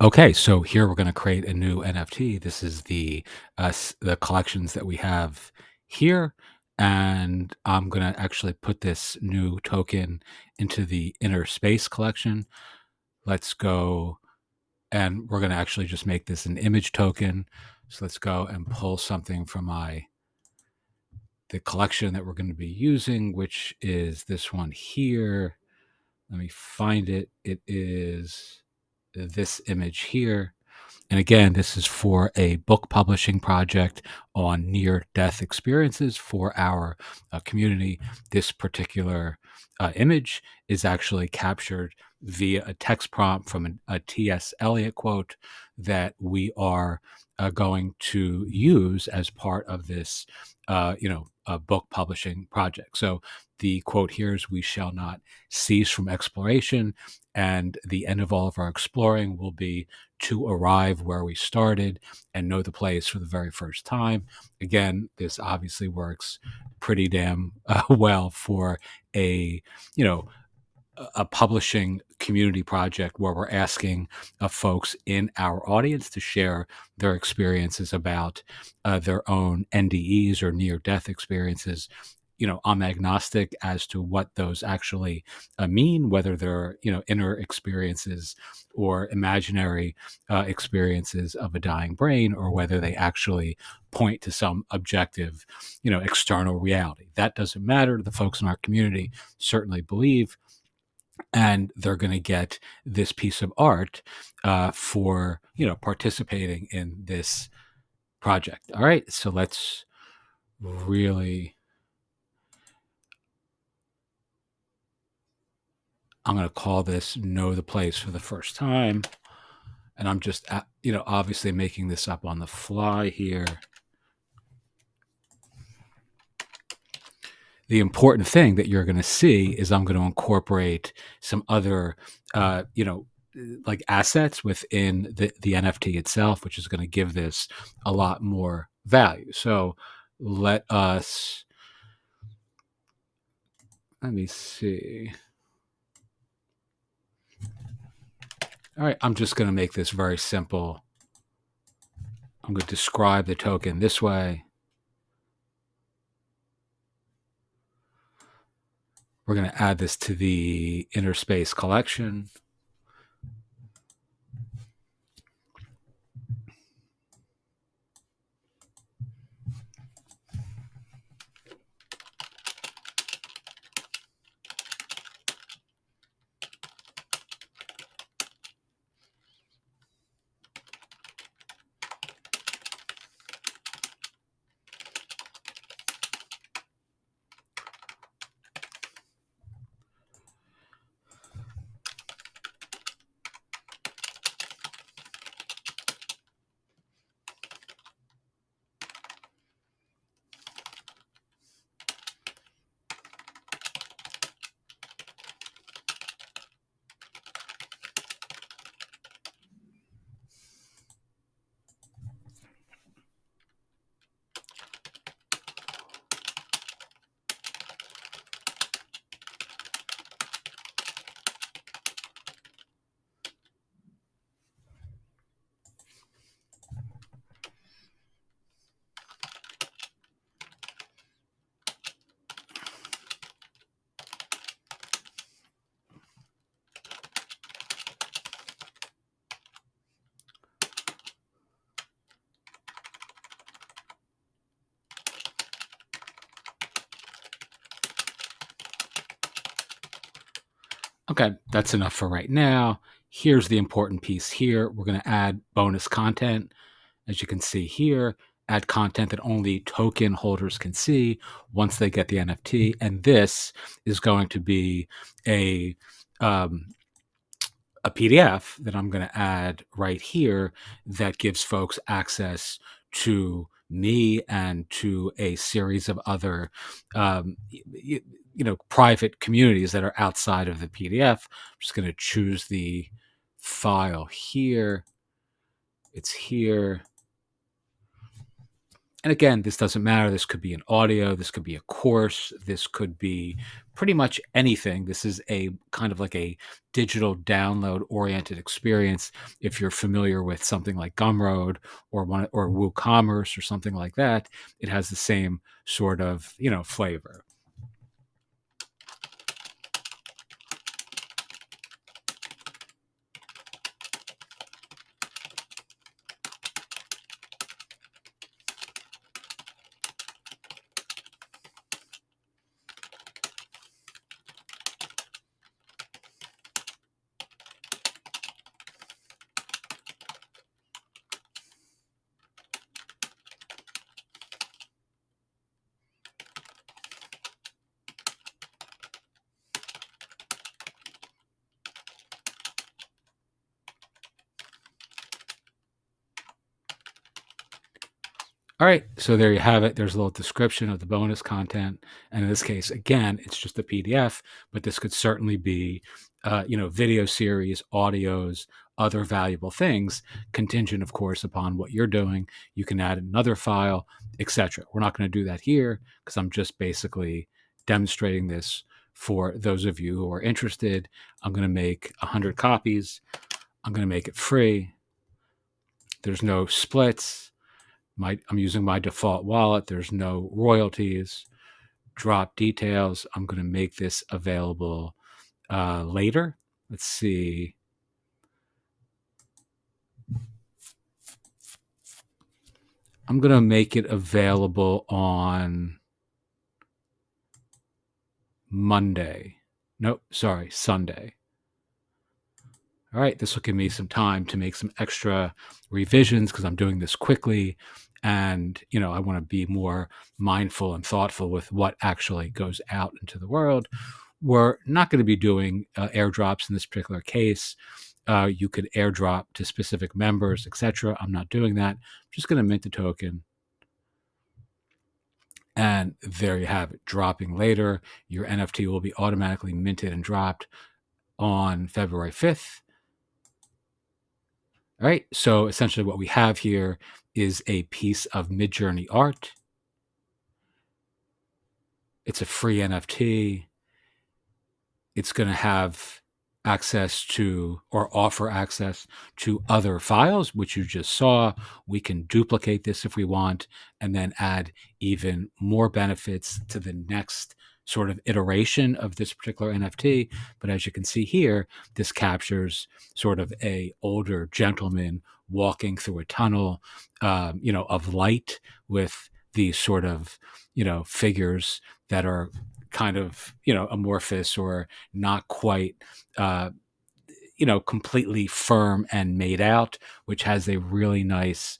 Okay, so here we're going to create a new NFT. This is the collections that we have here, and I'm going to actually put this new token into the inner space collection. Let's go, and we're going to actually just make this an image token. So let's go and pull something from the collection that we're going to be using, which is this one here. Let me find it. It is this image here. And again, this is for a book publishing project on near death experiences for our community. This particular image is actually captured via a text prompt from a T.S. Eliot quote that we are going to use as part of this, book publishing project. So the quote here is, "We shall not cease from exploration, and the end of all of our exploring will be to arrive where we started and know the place for the very first time." Again, this obviously works pretty damn well for a, you know, a publishing community project where we're asking folks in our audience to share their experiences about their own NDEs or near death experiences. I'm agnostic as to what those actually mean, whether they're, inner experiences or imaginary experiences of a dying brain, or whether they actually point to some objective, external reality. That doesn't matter. The folks in our community certainly believe, and they're going to get this piece of art for participating in this project. All right, so let's really, I'm going to call this "Know the Place for the First Time," and I'm just obviously making this up on the fly here. The important thing that you're going to see is I'm going to incorporate some other like assets within the NFT itself, which is going to give this a lot more value. So let me see. All right, I'm just going to make this very simple. I'm going to describe the token this way. We're going to add this to the inner space collection. Okay, that's enough for right now. Here's the important piece here. We're going to add bonus content. As you can see here, add content that only token holders can see once they get the NFT. And this is going to be a PDF that I'm going to add right here that gives folks access to me and to a series of other private communities that are outside of the PDF. I'm just going to choose the file here. It's here. And again, this doesn't matter. This could be an audio, this could be a course, this could be pretty much anything. This is a kind of like a digital download oriented experience. If you're familiar with something like Gumroad or WooCommerce or something like that, it has the same sort of, flavor. All right, so there you have it. There's a little description of the bonus content, and in this case, again, it's just a PDF, but this could certainly be, video series, audios, other valuable things, contingent, of course, upon what you're doing. You can add another file, etc. We're not going to do that here because I'm just basically demonstrating this for those of you who are interested. I'm going to make 100 copies. I'm going to make it free. There's no splits. I'm using my default wallet. There's no royalties. Drop details. I'm going to make this available later. Let's see. I'm going to make it available on Monday. Nope, sorry, Sunday. All right, this will give me some time to make some extra revisions because I'm doing this quickly. And, I want to be more mindful and thoughtful with what actually goes out into the world. We're not going to be doing airdrops in this particular case. You could airdrop to specific members, etc. I'm not doing that. I'm just going to mint the token. And there you have it, dropping later. Your NFT will be automatically minted and dropped on February 5th. All right, so essentially what we have here is a piece of Midjourney art. It's a free NFT. It's going to have access to or offer access to other files, which you just saw. We can duplicate this if we want, and then add even more benefits to the next sort of iteration of this particular NFT. But as you can see here, this captures sort of a older gentleman walking through a tunnel, of light with these sort of, figures that are kind of, amorphous or not quite, completely firm and made out, which has a really nice